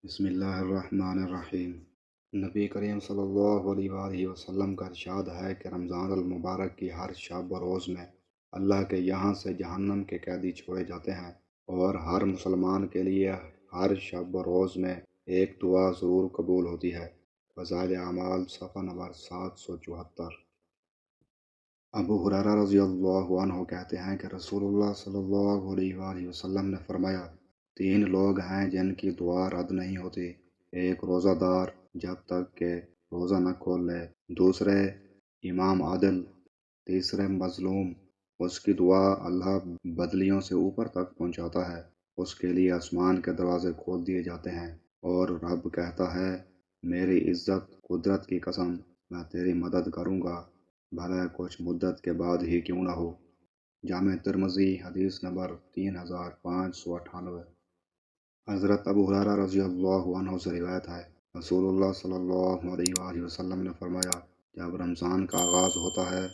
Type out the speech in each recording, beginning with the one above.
بسم اللہ الرحمن الرحیم۔ نبی کریم صلی اللہ علیہ وآلہ وسلم کا ارشاد ہے کہ رمضان المبارک کی ہر شب و روز میں اللہ کے یہاں سے جہنم کے قیدی چھوڑے جاتے ہیں، اور ہر مسلمان کے لیے ہر شب و روز میں ایک دعا ضرور قبول ہوتی ہے۔ فضائل اعمال صفحہ نمبر 774۔ ابو ہریرہ رضی اللہ عنہ کہتے ہیں کہ رسول اللہ صلی اللہ علیہ وآلہ وسلم نے فرمایا، تین لوگ ہیں جن کی دعا رد نہیں ہوتی: ایک روزہ دار جب تک کہ روزہ نہ کھول لے، دوسرے امام عادل، تیسرے مظلوم۔ اس کی دعا اللہ بدلیوں سے اوپر تک پہنچاتا ہے، اس کے لیے آسمان کے دروازے کھول دیے جاتے ہیں، اور رب کہتا ہے، میری عزت قدرت کی قسم، میں تیری مدد کروں گا، بھلے کچھ مدت کے بعد ہی کیوں نہ ہو۔ جامع ترمذی حدیث نمبر 3598۔ حضرت ابو ہریرہ رضی اللہ عنہ سے روایت ہے، رسول اللہ صلی اللہ علیہ وآلہ وسلم نے فرمایا، جب رمضان کا آغاز ہوتا ہے،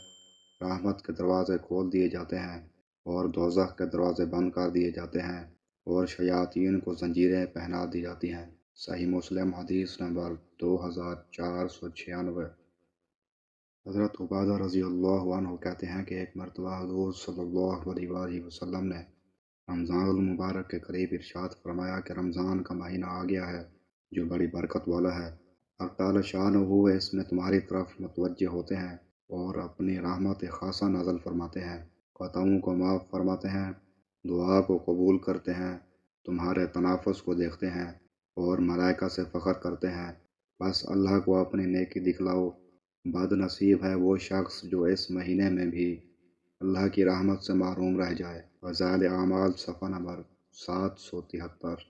رحمت کے دروازے کھول دیے جاتے ہیں، اور دوزخ کے دروازے بند کر دیے جاتے ہیں، اور شیاطین کو زنجیریں پہنا دی جاتی ہیں۔ صحیح مسلم حدیث نمبر 2496۔ حضرت عبادہ رضی اللہ عنہ کہتے ہیں کہ ایک مرتبہ حضور صلی اللہ علیہ وآلہ وسلم نے رمضان المبارک کے قریب ارشاد فرمایا کہ رمضان کا مہینہ آ گیا ہے، جو بڑی برکت والا ہے۔ اللہ تعالی شانہ اس میں تمہاری طرف متوجہ ہوتے ہیں اور اپنی رحمت خاصہ نازل فرماتے ہیں، خطاؤں کو معاف فرماتے ہیں، دعا کو قبول کرتے ہیں، تمہارے تنافس کو دیکھتے ہیں، اور ملائکہ سے فخر کرتے ہیں۔ بس اللہ کو اپنی نیکی دکھلاؤ۔ بد نصیب ہے وہ شخص جو اس مہینے میں بھی اللہ کی رحمت سے محروم رہ جائے۔ فضائل اعمال صفحہ نمبر 773۔